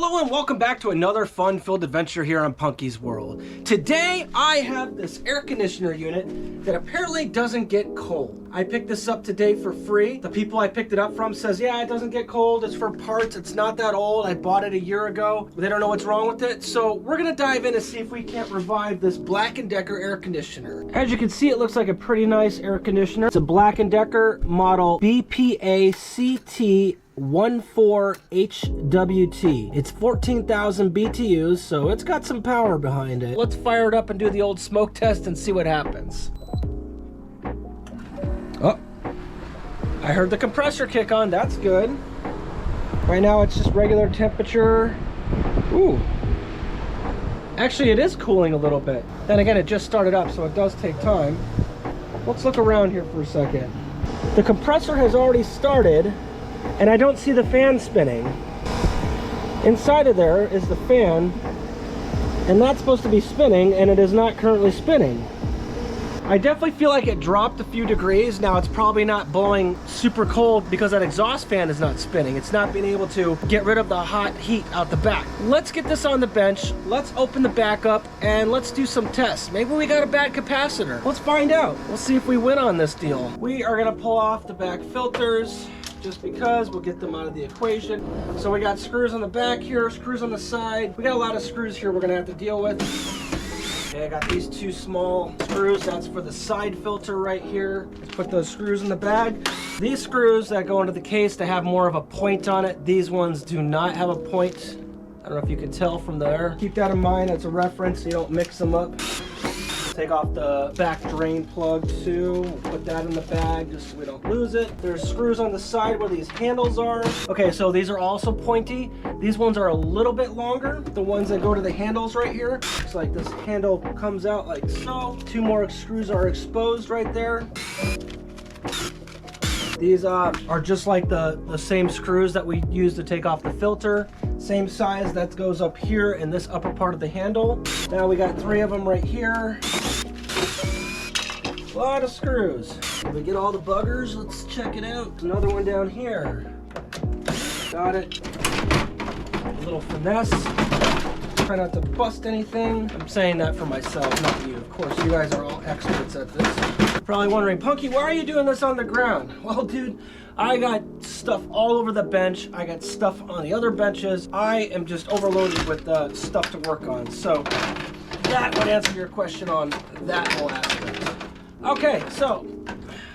Hello and welcome back to another fun-filled adventure here on Punky's World. Today I have this air conditioner unit that apparently doesn't get cold. I picked this up today for free. The people I picked it up from says, yeah, it doesn't get cold, it's for parts, it's not that old, I bought it a year ago. They don't know what's wrong with it, so we're gonna dive in and see if we can't revive this Black & Decker air conditioner. As you can see, it looks like a pretty nice air conditioner. It's a Black & Decker model BPA-CT 14HWT. It's 14,000 BTUs, so it's got some power behind it. Let's fire it up and do the old smoke test and see what happens. Oh, I heard the compressor kick on. That's good. Right now it's just regular temperature. Ooh. Actually, it is cooling a little bit. Then again, it just started up, so it does take time. Let's look around here for a second. The compressor has already started, and I don't see the fan spinning. Inside of there is the fan, and that's supposed to be spinning, and it is not currently spinning. I definitely feel like it dropped a few degrees. Now it's probably not blowing super cold because that exhaust fan is not spinning. It's not being able to get rid of the hot heat out the back. Let's get this on the bench. Let's open the back up and let's do some tests. Maybe we got a bad capacitor. Let's find out. We'll see if we win on this deal. We are gonna pull off the back filters just because we'll get them out of the equation. So we got screws on the back here, screws on the side. We got a lot of screws here we're gonna have to deal with. Okay, I got these two small screws. That's for the side filter right here. Let's put those screws in the bag. These screws that go into the case, they have more of a point on it. These ones do not have a point. I don't know if you can tell from there. Keep that in mind, that's a reference so you don't mix them up. Take off the back drain plug too. We'll put that in the bag just so we don't lose it. There's screws on the side where these handles are. Okay, so these are also pointy. These ones are a little bit longer. The ones that go to the handles right here. Looks like this handle comes out like so. Two more screws are exposed right there. These are just like the same screws that we use to take off the filter. Same size, that goes up here in this upper part of the handle. Now we got three of them right here. A lot of screws. Did we get all the buggers? Let's check it out. Another one down here. Got it. A little finesse. Try not to bust anything. I'm saying that for myself, not you. Of course, you guys are all experts at this. You're probably wondering, Punky, why are you doing this on the ground? Well, dude, I got stuff all over the bench. I got stuff on the other benches. I am just overloaded with stuff to work on. So that would answer your question on that whole aspect. Okay, so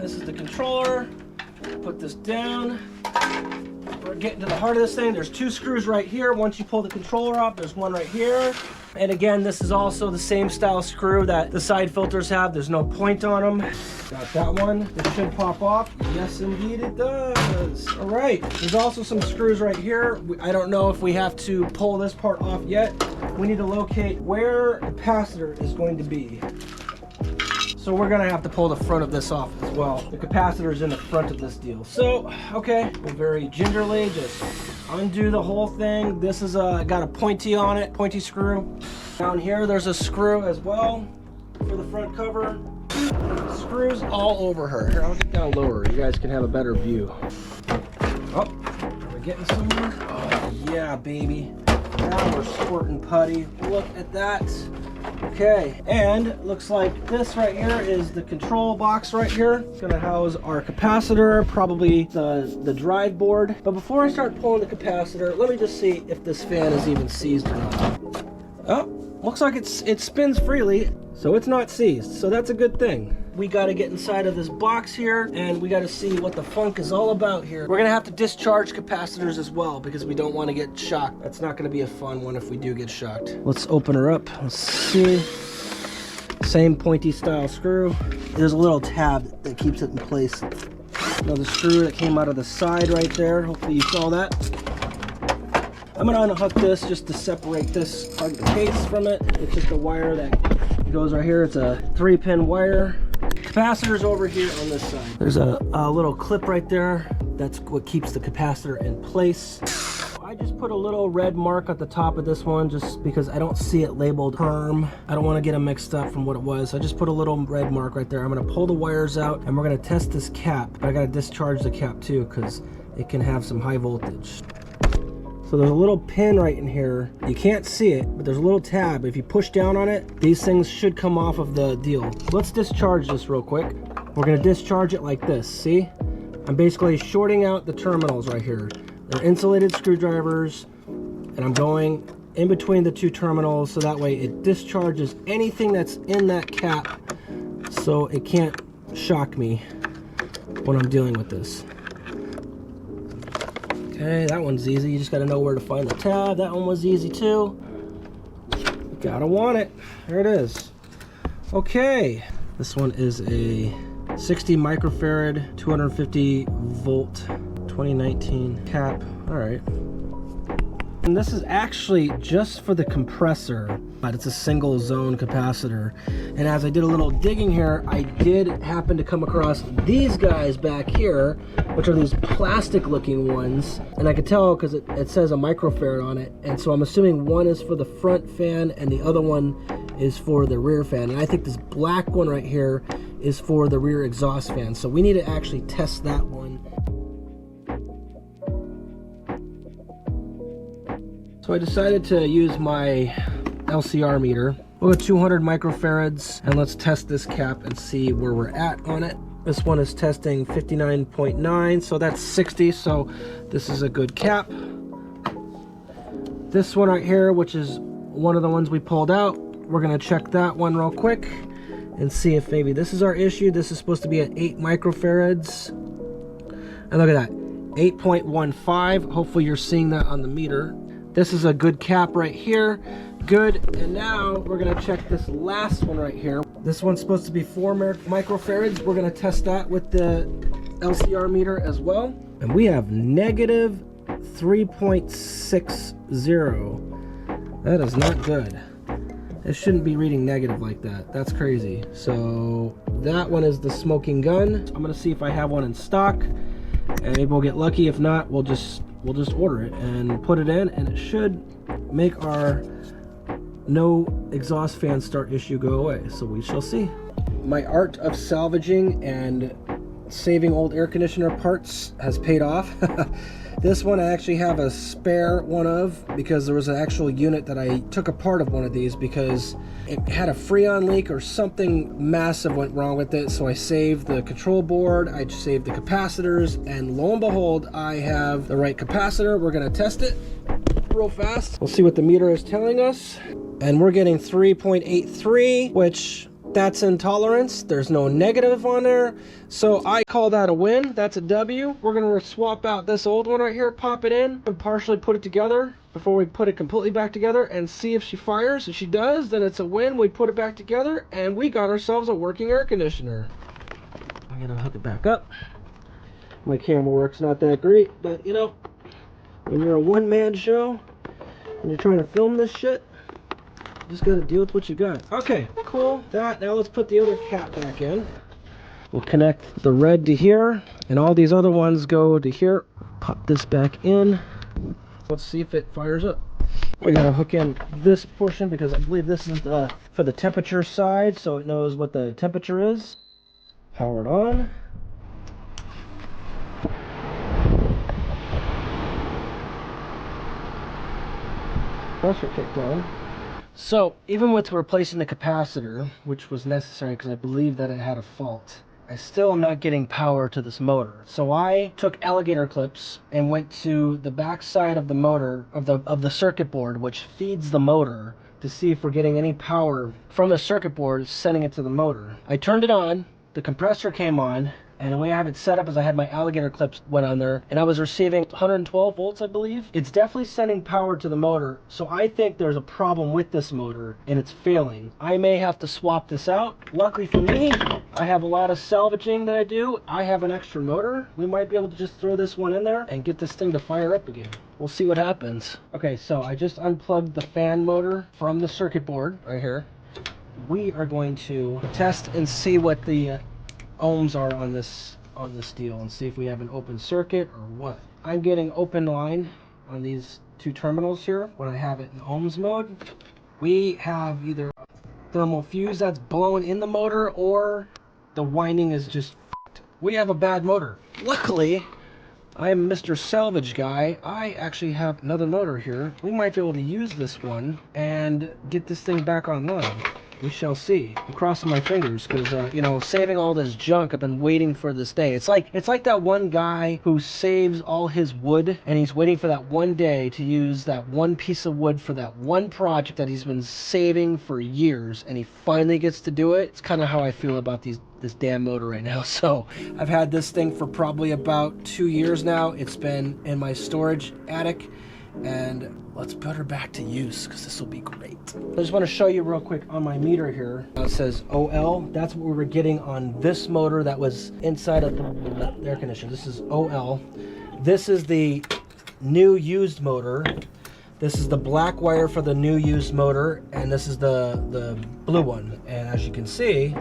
this is the controller. Put this down. We're getting to the heart of this thing. There's two screws right here. Once you pull the controller off, there's one right here. And again, this is also the same style screw that the side filters have. There's no point on them. Got that one. This should pop off. Yes, indeed it does. All right. There's also some screws right here. I don't know if we have to pull this part off yet. We need to locate where the capacitor is going to be. So we're gonna have to pull the front of this off as well. The capacitor is in the front of this deal. So, okay, we'll very gingerly just undo the whole thing. This is got a pointy on it, pointy screw. Down here, there's a screw as well for the front cover. Screws all over her. Here, I'll get down lower. You guys can have a better view. Oh, are we getting somewhere? Oh, yeah, baby. Now we're squirting putty. Look at that. Okay, and looks like this right here is the control box right here. It's gonna house our capacitor, probably the drive board. But before I start pulling the capacitor, let me just see if this fan is even seized or not. Oh, looks like it spins freely, so it's not seized, so that's a good thing. We gotta get inside of this box here, and we gotta see what the funk is all about here. We're gonna have to discharge capacitors as well, because we don't wanna get shocked. That's not gonna be a fun one if we do get shocked. Let's open her up, let's see. Same pointy style screw. There's a little tab that keeps it in place. Another screw that came out of the side right there. Hopefully you saw that. I'm gonna unhook this just to separate this part of the case from it. It's just a wire that goes right here. It's a 3-pin wire. Capacitor's over here on this side. There's a little clip right there. That's what keeps the capacitor in place. I just put a little red mark at the top of this one just because I don't see it labeled perm. I don't want to get them mixed up from what it was. I just put a little red mark right there. I'm going to pull the wires out and we're going to test this cap. But I got to discharge the cap too because it can have some high voltage. So there's a little pin right in here. You can't see it, but there's a little tab. If you push down on it, these things should come off of the deal. Let's discharge this real quick. We're gonna discharge it like this, see? I'm basically shorting out the terminals right here. They're insulated screwdrivers, and I'm going in between the two terminals so that way it discharges anything that's in that cap so it can't shock me when I'm dealing with this. Okay, that one's easy. You just gotta know where to find the tab. That one was easy too. You gotta want it. There it is. Okay, this one is a 60 microfarad, 250 volt, 2019 cap. All right. And this is actually just for the compressor, but it's a single zone capacitor. And as I did a little digging here, I did happen to come across these guys back here, which are these plastic looking ones. And I could tell because it says a microfarad on it. And so I'm assuming one is for the front fan and the other one is for the rear fan. And I think this black one right here is for the rear exhaust fan. So we need to actually test that one. So I decided to use my LCR meter. We'll go 200 microfarads and let's test this cap and see where we're at on it. This one is testing 59.9, so that's 60, so this is a good cap. This one right here, which is one of the ones we pulled out, we're gonna check that one real quick and see if maybe this is our issue. This is supposed to be at 8 microfarads. And look at that, 8.15. Hopefully you're seeing that on the meter. This is a good cap right here. Good. And now we're gonna check this last one right here. This one's supposed to be 4 microfarads. We're gonna test that with the LCR meter as well. And we have negative 3.60. That is not good. It shouldn't be reading negative like that. That's crazy. So that one is the smoking gun. I'm gonna see if I have one in stock, and maybe we'll get lucky. If not, we'll just order it and put it in, and it should make our no exhaust fan start issue go away. So we shall see. My art of salvaging and saving old air conditioner parts has paid off. This one I actually have a spare one of, because there was an actual unit that I took apart of one of these because it had a freon leak or something massive went wrong with it. So I saved the control board, I saved the capacitors, and lo and behold, I have the right capacitor. We're gonna test it real fast. We'll see what the meter is telling us. And we're getting 3.83, which that's intolerance. There's no negative on there. So I call that a win. That's a W. We're gonna swap out this old one right here, pop it in, and partially put it together before we put it completely back together and see if she fires. If she does, then it's a win. We put it back together and we got ourselves a working air conditioner. I'm gonna hook it back up. My camera work's not that great, but you know, when you're a one-man show and you're trying to film this shit, just gotta deal with what you got. Okay, cool. Now let's put the other cap back in. We'll connect the red to here, and all these other ones go to here. Pop this back in. Let's see if it fires up. We gotta hook in this portion because I believe this is for the temperature side, so it knows what the temperature is. Power it on. Pressure kicked on. So even with replacing the capacitor, which was necessary because I believe that it had a fault, I still am not getting power to this motor. So I took alligator clips and went to the back side of the motor, of the circuit board, which feeds the motor, to see if we're getting any power from the circuit board sending it to the motor. I turned it on, the compressor came on, and the way I have it set up is I had my alligator clips went on there, and I was receiving 112 volts, I believe. It's definitely sending power to the motor, so I think there's a problem with this motor, and it's failing. I may have to swap this out. Luckily for me, I have a lot of salvaging that I do. I have an extra motor. We might be able to just throw this one in there and get this thing to fire up again. We'll see what happens. Okay, so I just unplugged the fan motor from the circuit board right here. We are going to test and see what the ohms are on this deal and see if we have an open circuit or what. I'm getting open line on these two terminals here when I have it in ohms mode. We have either a thermal fuse that's blowing in the motor or the winding is just f***ed. We have a bad motor. Luckily, I'm Mr. Salvage Guy. I actually have another motor here. We might be able to use this one and get this thing back online. We shall see. I'm crossing my fingers because, you know, saving all this junk, I've been waiting for this day. It's like that one guy who saves all his wood and he's waiting for that one day to use that one piece of wood for that one project that he's been saving for years, and he finally gets to do it. It's kind of how I feel about this damn motor right now. So I've had this thing for probably about 2 years now. It's been in my storage attic, and let's put her back to use because this will be great. I just want to show you real quick on my meter here. It says OL. That's what we were getting on this motor that was inside of the air conditioner. This is OL. This is the new used motor. This is the black wire for the new used motor, and this is the blue one. And as you can see,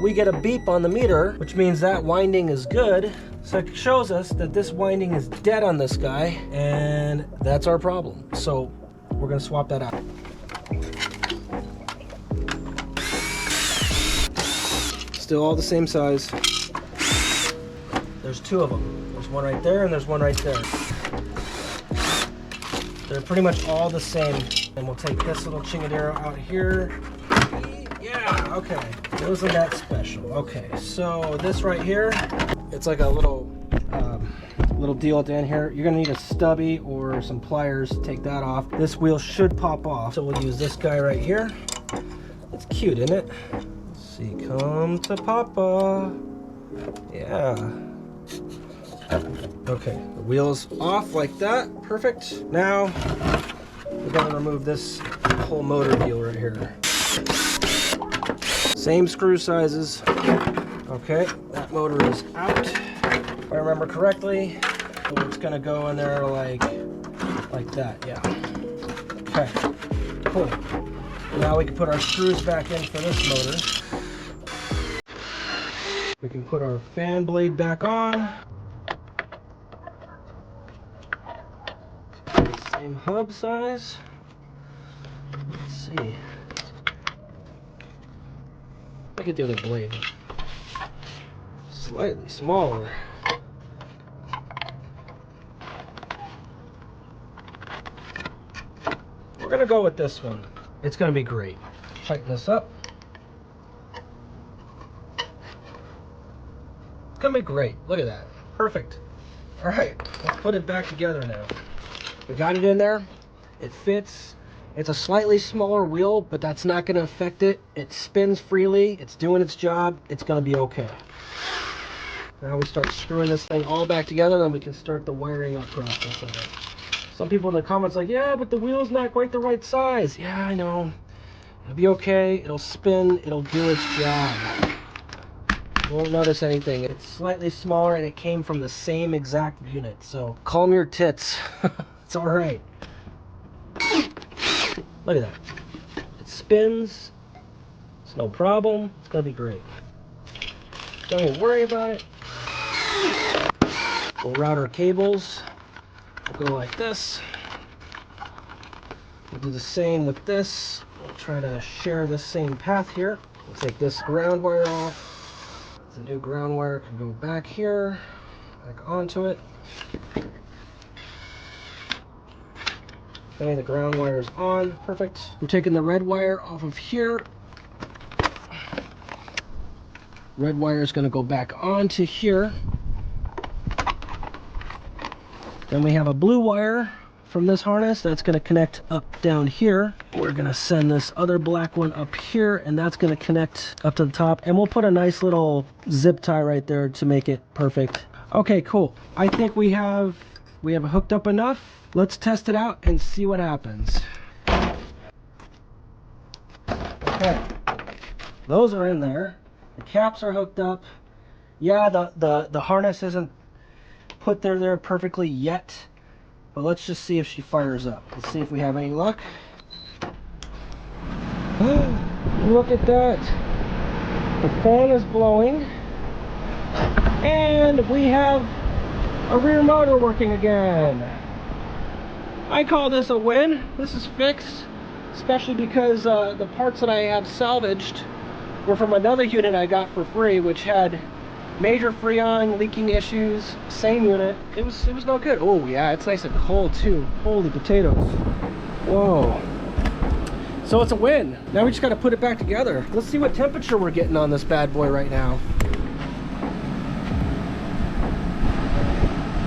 we get a beep on the meter, which means that winding is good. So it shows us that this winding is dead on this guy, and that's our problem. So we're gonna swap that out. Still all the same size. There's two of them. There's one right there and there's one right there. They're pretty much all the same. And we'll take this little chingadero out here. Yeah, okay. It wasn't that special. Okay, so this right here, it's like a little deal down here. You're gonna need a stubby or some pliers to take that off. This wheel should pop off. So we'll use this guy right here. It's cute, isn't it? Let's see, come to Papa. Yeah. Okay, the wheel's off like that. Perfect. Now, we're gonna remove this whole motor deal right here. Same screw sizes. Okay, that motor is out. If I remember correctly, so it's gonna go in there like that, yeah. Okay, cool. Now we can put our screws back in for this motor. We can put our fan blade back on. Same hub size. Let's see. Look at the other blade. Slightly smaller. We're gonna go with this one. It's gonna be great. Tighten this up. It's gonna be great. Look at that. Perfect. All right, let's put it back together now. We got it in there. It fits. It's a slightly smaller wheel, but that's not going to affect it. It spins freely. It's doing its job. It's going to be okay. Now we start screwing this thing all back together, then we can start the wiring up process of it. Some people in the comments like, yeah, but the wheel's not quite the right size. Yeah, I know. It'll be okay. It'll spin. It'll do its job. You won't notice anything. It's slightly smaller, and it came from the same exact unit. So calm your tits. It's all right. Look at that. It spins. It's no problem. It's gonna be great. Don't even worry about it. We'll route our cables. We'll go like this. We'll do the same with this. We'll try to share the same path here. We'll take this ground wire off. The new ground wire can go back here, back onto it. Okay, the ground wire is on. Perfect. We're taking the red wire off of here. Red wire is going to go back onto here. Then we have a blue wire from this harness that's going to connect up down here. We're going to send this other black one up here, and that's going to connect up to the top. And we'll put a nice little zip tie right there to make it perfect. Okay, cool. I think we have hooked up enough. Let's test it out and see what happens. Okay, those are in there. The caps are hooked up. Yeah, the harness isn't put there perfectly yet, but let's just see if she fires up. Let's see if we have any luck. Look at that. The fan is blowing, and we have a rear motor working again. I call this a win. This is fixed, especially because the parts that I have salvaged were from another unit I got for free, which had Major freon leaking issues, same unit. It was no good. Oh yeah, it's nice and cold too. Holy potatoes. Whoa. So it's a win. Now we just got to put it back together. Let's see what temperature we're getting on this bad boy right now.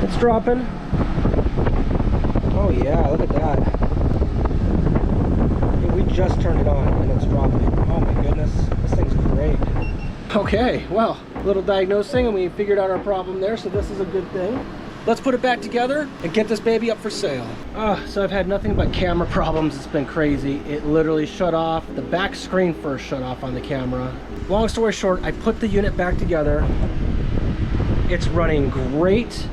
It's dropping. Oh yeah, look at that. Yeah, we just turned it on and it's dropping. Oh my goodness, this thing's great. Okay, well, a little diagnosing and we figured out our problem there, so this is a good thing. Let's put it back together and get this baby up for sale. So I've had nothing but camera problems. It's been crazy. It literally shut off. The back screen first shut off on the camera. Long story short, I put the unit back together. It's running great.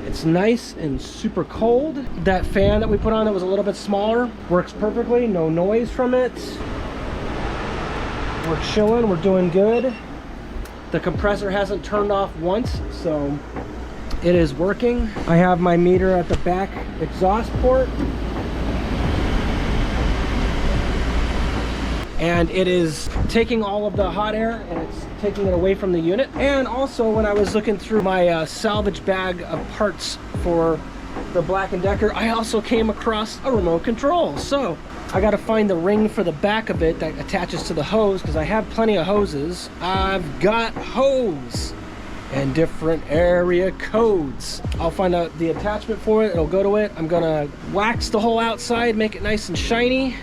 It's nice and super cold. That fan that we put on that was a little bit smaller works perfectly. No noise from it. We're chilling. We're doing good. The compressor hasn't turned off once, so it is working. I have my meter at the back exhaust port. And it is taking all of the hot air and it's taking it away from the unit. And also when I was looking through my salvage bag of parts for the Black & Decker, I also came across a remote control. So I got to find the ring for the back of it that attaches to the hose, because I have plenty of hoses. I've got hose and different area codes. I'll find out the attachment for it. It'll go to it. I'm gonna wax the whole outside, make it nice and shiny.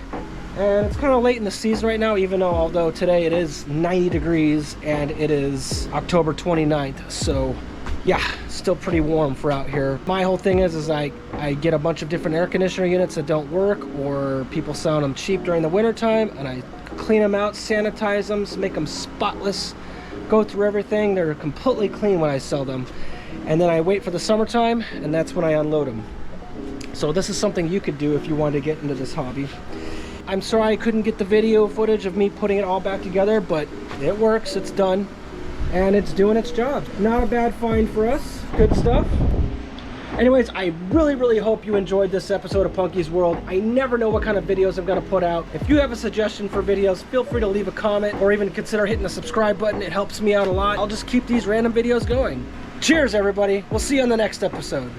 And it's kind of late in the season right now, even though although today it is 90 degrees and it is October 29th. So yeah, still pretty warm for out here. My whole thing is I get a bunch of different air conditioner units that don't work, or people sell them cheap during the winter time, and I clean them out, sanitize them, make them spotless, go through everything. They're completely clean when I sell them. And then I wait for the summertime, and that's when I unload them. So this is something you could do if you wanted to get into this hobby. I'm sorry I couldn't get the video footage of me putting it all back together, but it works, it's done. And it's doing its job. Not a bad find for us. Good stuff. Anyways, I really hope you enjoyed this episode of Punky's World. I never know what kind of videos I'm going to put out. If you have a suggestion for videos, feel free to leave a comment or even consider hitting the subscribe button. It helps me out a lot. I'll just keep these random videos going. Cheers, everybody. We'll see you on the next episode.